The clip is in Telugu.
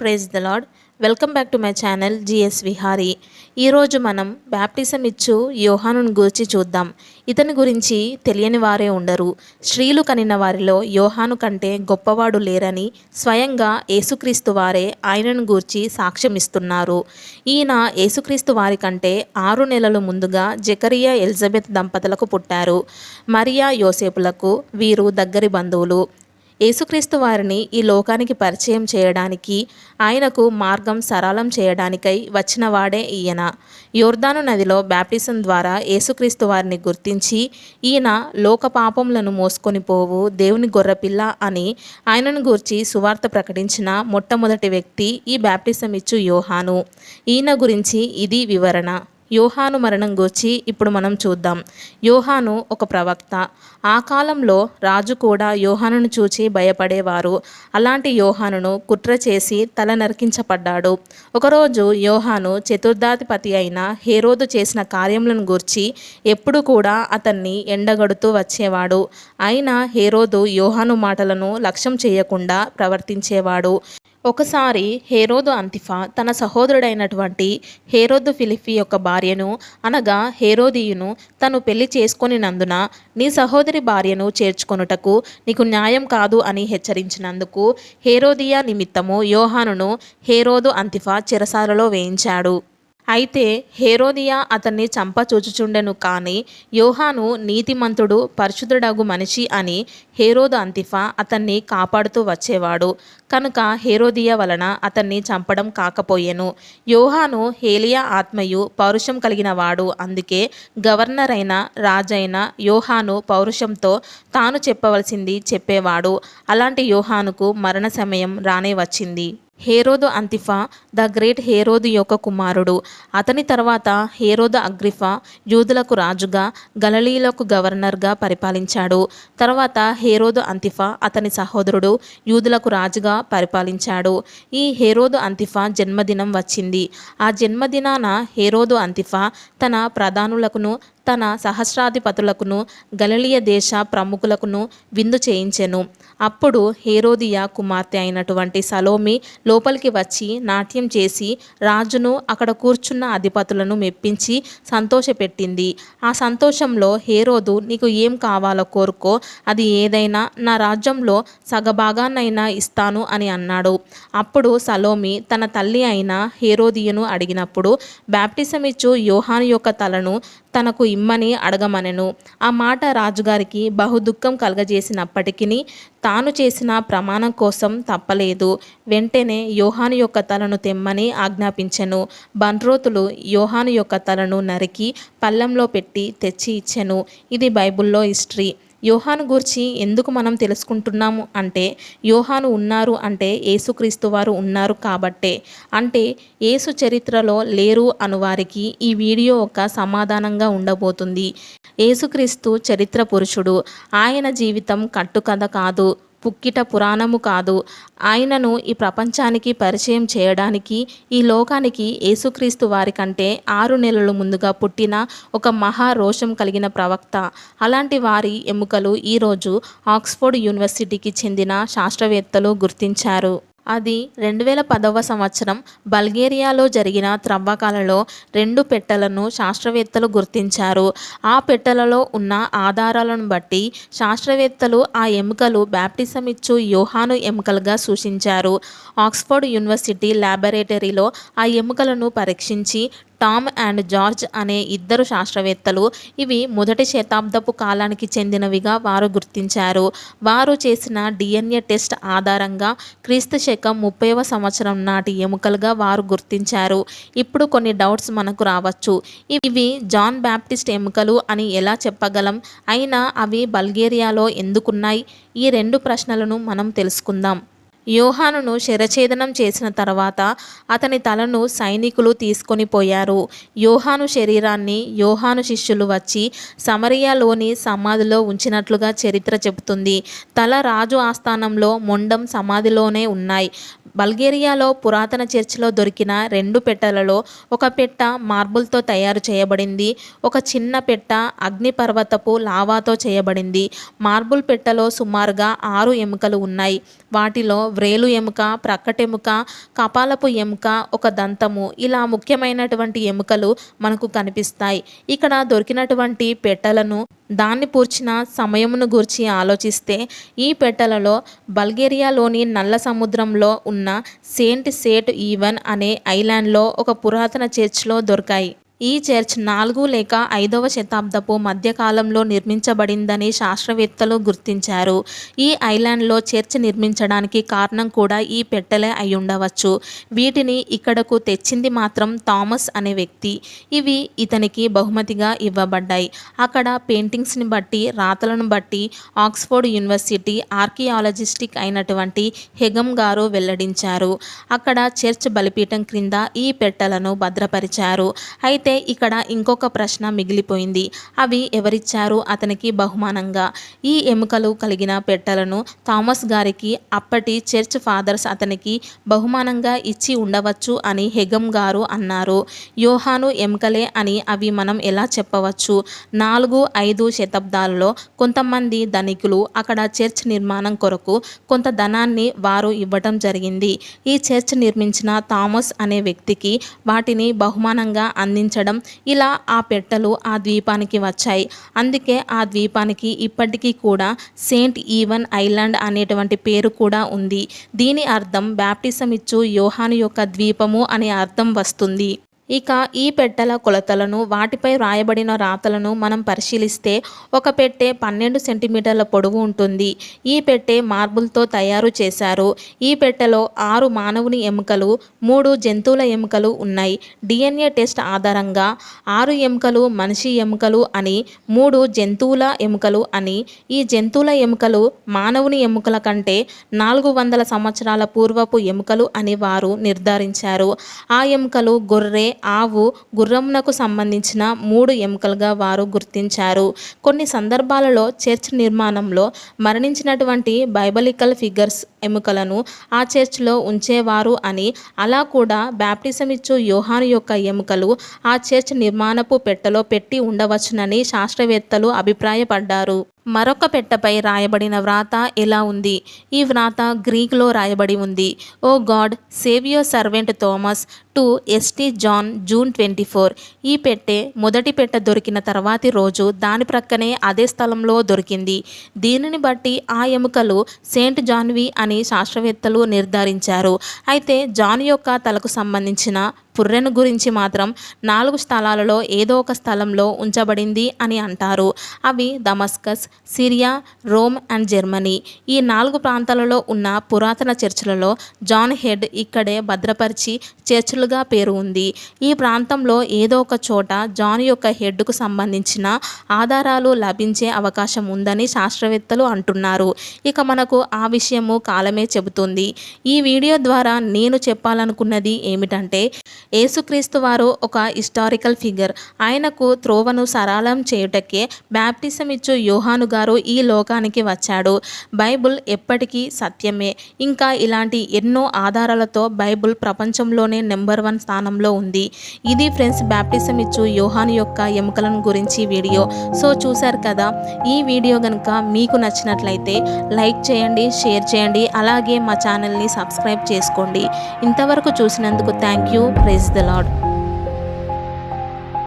Praise the Lord. Welcome back to my channel GS Vihari. ఈరోజు మనం బ్యాప్టిజం ఇచ్చు యోహానుని గురించి చూద్దాం. ఇతని గురించి తెలియని వారే ఉండరు. స్త్రీలు కనిన వారిలో యోహాను కంటే గొప్పవాడు లేరని స్వయంగా యేసుక్రీస్తు వారే ఆయనను గూర్చి సాక్ష్యం ఇస్తున్నారు. ఈయన యేసుక్రీస్తు వారి కంటే 6 నెలలు ముందుగా జకరియా ఎలిజబెత్ దంపతులకు పుట్టారు. మరియా యోసేపులకు వీరు దగ్గరి బంధువులు. యేసుక్రీస్తు వారిని ఈ లోకానికి పరిచయం చేయడానికి, ఆయనకు మార్గం సరళం చేయడానికై వచ్చిన వాడే ఈయన. యోర్దాను నదిలో బ్యాప్టిజం ద్వారా యేసుక్రీస్తు వారిని గుర్తించి, ఈయన లోక పాపములను మోసుకొని పోవు దేవుని గొర్రెపిల్ల అని ఆయనను గూర్చి సువార్త ప్రకటించిన మొట్టమొదటి వ్యక్తి ఈ బ్యాప్టిజం ఇచ్చు యోహాను. ఈయన గురించి ఇది వివరణ. యోహాను మరణం గూర్చి ఇప్పుడు మనం చూద్దాం. యోహాను ఒక ప్రవక్త. ఆ కాలంలో రాజు కూడా యోహానును చూచి భయపడేవారు. అలాంటి యోహానును కుట్ర చేసి తల నరికించబడ్డాడు. ఒకరోజు యోహాను చతుర్థాధిపతి అయిన హేరోదు చేసిన కార్యములను గూర్చి ఎప్పుడు కూడా అతన్ని ఎండగడుతూ వచ్చేవాడు. అయినా హేరోదు యోహాను మాటలను లక్ష్యం చేయకుండా ప్రవర్తించేవాడు. ఒకసారి హేరోదు అంతిఫా తన సహోదరుడైనటువంటి హేరోదు ఫిలిప్పి యొక్క భార్యను, అనగా హేరోదియును తను పెళ్లి చేసుకొనినందున నీ సహోదరి భార్యను చేర్చుకొనుటకు నీకు న్యాయం కాదు అని హెచ్చరించినందుకు హేరోదియా నిమిత్తము యోహానును హేరోదు అంతిఫా చెరసాలలో వేయించాడు. అయితే హేరోదియా అతన్ని చంపచూచుచుండెను. కానీ యోహాను నీతిమంతుడు, పరిశుద్ధుడగు మనిషి అని హేరోదు అంతిఫా అతన్ని కాపాడుతూ వచ్చేవాడు. కనుక హేరోదియా వలన అతన్ని చంపడం కాకపోయెను. యోహాను హేలియా ఆత్మయు పౌరుషం కలిగిన వాడు. అందుకే గవర్నర్ అయిన రాజైన యోహాను పౌరుషంతో తాను చెప్పవలసింది చెప్పేవాడు. అలాంటి యోహానుకు మరణ సమయం రానే వచ్చింది. హేరోదు అంతిఫా ద గ్రేట్ హేరోదు యొక్క కుమారుడు. అతని తర్వాత హేరోదు అగ్రిఫా యూదులకు రాజుగా, గలిలయకు గవర్నర్గా పరిపాలించాడు. తర్వాత హేరోదు అంతిఫా అతని సహోదరుడు యూదులకు రాజుగా పరిపాలించాడు. ఈ హేరోదు అంతిఫా జన్మదినం వచ్చింది. ఆ జన్మదినాన హేరోదు అంతిఫా తన ప్రధానులకును తన సహస్రాధిపతులకును గలిలయ దేశ ప్రముఖులకును విందు చేయించెను. అప్పుడు హేరోదియా కుమార్తె అయినటువంటి సలోమి లోపలికి వచ్చి నాట్యం చేసి రాజును అక్కడ కూర్చున్న అధిపతులను మెప్పించి సంతోషపెట్టింది. ఆ సంతోషంలో హేరోదు నీకు ఏం కావాలో కోరుకో, అది ఏదైనా నా రాజ్యంలో సగభాగాన్నైనా ఇస్తాను అని అన్నాడు. అప్పుడు సలోమి తన తల్లి అయిన హేరోదియను అడిగినప్పుడు బ్యాప్టిజం ఇచ్చు యోహాను యొక్క తలను తనకు ఇమ్మని అడగమనెను. ఆ మాట రాజుగారికి బహుదుఃఖం కలగజేసినప్పటికీ తాను చేసిన ప్రమాణం కోసం తప్పలేదు. వెంటనే యోహాను యొక్క తలను తెమ్మని ఆజ్ఞాపించెను. బంట్రోతులు యోహాను యొక్క తలను నరికి పళ్ళెంలో పెట్టి తెచ్చి ఇచ్చెను. ఇది బైబిల్లో హిస్టరీ. యోహాను గూర్చి ఎందుకు మనం తెలుసుకుంటున్నాము అంటే, యోహాను ఉన్నారు అంటే యేసుక్రీస్తు వారు ఉన్నారు కాబట్టే. అంటే యేసు చరిత్రలో లేరు అనువారికి ఈ వీడియో ఒక సమాధానంగా ఉండబోతుంది. యేసుక్రీస్తు చరిత్ర పురుషుడు. ఆయన జీవితం కట్టుకథ కాదు, పుక్కిట పురాణము కాదు. ఆయనను ఈ ప్రపంచానికి పరిచయం చేయడానికి ఈ లోకానికి యేసుక్రీస్తు వారి కంటే 6 నెలలు ముందుగా పుట్టిన ఒక మహా రోషం కలిగిన ప్రవక్త. అలాంటి వారి ఎముకలు ఈరోజు ఆక్స్ఫర్డ్ యూనివర్సిటీకి చెందిన శాస్త్రవేత్తలు గుర్తించారు. అది 2010వ సంవత్సరం బల్గేరియాలో జరిగిన త్రవ్వకాలలో 2 పెట్టెలను శాస్త్రవేత్తలు గుర్తించారు. ఆ పెట్టెలలో ఉన్న ఆధారాలను బట్టి శాస్త్రవేత్తలు ఆ ఎముకలు బ్యాప్టిజం ఇచ్చు యోహాను ఎముకలుగా సూచించారు. ఆక్స్ఫర్డ్ యూనివర్సిటీ ల్యాబొరేటరీలో ఆ ఎముకలను పరీక్షించి టామ్ అండ్ జార్జ్ అనే 2 శాస్త్రవేత్తలు ఇవి మొదటి శతాబ్దపు కాలానికి చెందినవిగా వారు గుర్తించారు. వారు చేసిన DNA టెస్ట్ ఆధారంగా క్రీస్తు శకం 30వ సంవత్సరం నాటి ఎముకలుగా వారు గుర్తించారు. ఇప్పుడు కొన్ని డౌట్స్ మనకు రావచ్చు. ఇవి జాన్ బ్యాప్టిస్ట్ ఎముకలు అని ఎలా చెప్పగలం? అయినా అవి బల్గేరియాలో ఎందుకున్నాయి? ఈ 2 ప్రశ్నలను మనం తెలుసుకుందాం. యోహానును శిరఛేదనం చేసిన తర్వాత అతని తలను సైనికులు తీసుకొని పోయారు. యోహాను శరీరాన్ని యోహాను శిష్యులు వచ్చి సమరియలోని సమాధిలో ఉంచినట్లుగా చరిత్ర చెబుతుంది. తల రాజు ఆస్థానంలో, మొండం సమాధిలోనే ఉన్నాయి. బల్గేరియాలో పురాతన చర్చిలో దొరికిన 2 పెట్టెలలో ఒక పెట్ట మార్బుల్తో తయారు చేయబడింది. ఒక చిన్న పెట్ట అగ్నిపర్వతపు లావాతో చేయబడింది. మార్బుల్ పెట్టెలో సుమారుగా 6 ఎముకలు ఉన్నాయి. వాటిలో వ్రేలు ఎముక, ప్రక్కటెముక, కపాలపు ఎముక, ఒక దంతము ఇలా ముఖ్యమైనటువంటి ఎముకలు మనకు కనిపిస్తాయి. ఇక్కడ దొరికినటువంటి పెట్టెలను దాన్ని పూడ్చిన సమయమును గూర్చి ఆలోచిస్తే ఈ పెట్టెలలో బల్గేరియాలోని నల్ల సముద్రంలో ఉన్న సెయింట్ సేట్ ఈవెన్ అనే ఐలాండ్లో ఒక పురాతన చర్చ్లో దొరికాయి. ఈ చర్చ్ 4 లేక 5వ శతాబ్దపు మధ్యకాలంలో నిర్మించబడిందని శాస్త్రవేత్తలు గుర్తించారు. ఈ ఐలాండ్లో చర్చ్ నిర్మించడానికి కారణం కూడా ఈ పెట్టెలే అయ్యుండవచ్చు. వీటిని ఇక్కడకు తెచ్చింది మాత్రం థామస్ అనే వ్యక్తి. ఇవి ఇతనికి బహుమతిగా ఇవ్వబడ్డాయి. అక్కడ పెయింటింగ్స్ని బట్టి, రాతలను బట్టి ఆక్స్ఫోర్డ్ యూనివర్సిటీ ఆర్కియాలజిస్టిక్ అయినటువంటి హెగమ్ గారు వెల్లడించారు. అక్కడ చర్చ్ బలిపీఠం క్రింద ఈ పెట్టెలను భద్రపరిచారు. అయితే ఇక్కడ ఇంకొక ప్రశ్న మిగిలిపోయింది. అవి ఎవరిచ్చారు అతనికి బహుమానంగా? ఈ ఎముకలు కలిగిన పెట్టెలను థామస్ గారికి అప్పటి చర్చ్ ఫాదర్స్ అతనికి బహుమానంగా ఇచ్చి ఉండవచ్చు అని హెగమ్ గారు అన్నారు. యోహాను ఎముకలే అని అవి మనం ఎలా చెప్పవచ్చు? 4, 5 శతాబ్దాలలో కొంతమంది ధనికులు అక్కడ చర్చ్ నిర్మాణం కొరకు కొంత ధనాన్ని వారు ఇవ్వటం జరిగింది. ఈ చర్చ్ నిర్మించిన థామస్ అనే వ్యక్తికి వాటిని బహుమానంగా అందించడం, ఇలా ఆ పెట్టెలు ఆ ద్వీపానికి వచ్చాయి. అందుకే ఆ ద్వీపానికి ఇప్పటికీ కూడా సెయింట్ ఈవెన్ ఐలాండ్ అనేటువంటి పేరు కూడా ఉంది. దీని అర్థం బాప్టిజం ఇచ్చు యోహాను యొక్క ద్వీపము అనే అర్థం వస్తుంది. ఇక ఈ పెట్టెల కొలతలను, వాటిపై రాయబడిన రాతలను మనం పరిశీలిస్తే ఒక పెట్టె 12 సెంటీమీటర్ల పొడవు ఉంటుంది. ఈ పెట్టె మార్బుల్తో తయారు చేశారు. ఈ పెట్టెలో 6 మానవుని ఎముకలు, 3 జంతువుల ఎముకలు ఉన్నాయి. DNA టెస్ట్ ఆధారంగా 6 ఎముకలు మనిషి ఎముకలు అని, 3 జంతువుల ఎముకలు అని, ఈ జంతువుల ఎముకలు మానవుని ఎముకల కంటే 400 సంవత్సరాల పూర్వపు ఎముకలు అని వారు నిర్ధారించారు. ఆ ఎముకలు గొర్రె, ఆవు, గుర్రమునకు సంబంధించిన 3 ఎముకలుగా వారు గుర్తించారు. కొన్ని సందర్భాలలో చర్చ్ నిర్మాణంలో మరణించినటువంటి బైబలికల్ ఫిగర్స్ ఎముకలను ఆ చర్చ్లో ఉంచేవారు అని, అలా కూడా బాప్టిజం ఇచ్చు యోహాను యొక్క ఎముకలు ఆ చర్చ్ నిర్మాణపు పెట్టెలో పెట్టి ఉండవచ్చునని శాస్త్రవేత్తలు అభిప్రాయపడ్డారు. మరొక పెట్టెపై రాయబడిన వ్రాత ఎలా ఉంది? ఈ వ్రాత గ్రీక్లో రాయబడి ఉంది. O God, save your servant Thomas to St John June 24. ఈ పెట్టె మొదటి పెట్టె దొరికిన తర్వాతి రోజు దాని ప్రక్కనే అదే స్థలంలో దొరికింది. దీనిని బట్టి ఆ ఎముకలు సెయింట్ జాన్వి అని శాస్త్రవేత్తలు నిర్ధారించారు. అయితే జాన్ యొక్క తలకు సంబంధించిన పుర్రెను గురించి మాత్రం 4 స్థలాలలో ఏదో ఒక స్థలంలో ఉంచబడింది అని అంటారు. అవి Damascus, Syria, Rome and Germany. ఈ 4 ప్రాంతాలలో ఉన్న పురాతన చర్చిలలో జాన్ హెడ్ ఇక్కడే భద్రపరిచి చర్చిలుగా పేరు ఉంది. ఈ ప్రాంతంలో ఏదో ఒక చోట జాన్ యొక్క హెడ్కు సంబంధించిన ఆధారాలు లభించే అవకాశం ఉందని శాస్త్రవేత్తలు అంటున్నారు. ఇక మనకు ఆ విషయము కాలమే చెబుతుంది. ఈ వీడియో ద్వారా నేను చెప్పాలనుకున్నది ఏమిటంటే, యేసుక్రీస్తు వారు ఒక హిస్టారికల్ ఫిగర్. ఆయనకు త్రోవను సరళం చేయుటకే బాప్టిజం ఇచ్చు యోహాను గారు ఈ లోకానికి వచ్చాడు. బైబుల్ ఎప్పటికీ సత్యమే. ఇంకా ఇలాంటి ఎన్నో ఆధారాలతో బైబుల్ ప్రపంచంలోనే నెంబర్ 1 స్థానంలో ఉంది. ఇది ఫ్రెండ్స్ బాప్టిజం ఇచ్చు యోహాను యొక్క ఎముకలను గురించి వీడియో. సో చూశారు కదా, ఈ వీడియో కనుక మీకు నచ్చినట్లయితే లైక్ చేయండి, షేర్ చేయండి, అలాగే మా ఛానల్ని సబ్స్క్రైబ్ చేసుకోండి. ఇంతవరకు చూసినందుకు thank you. Praise the lord.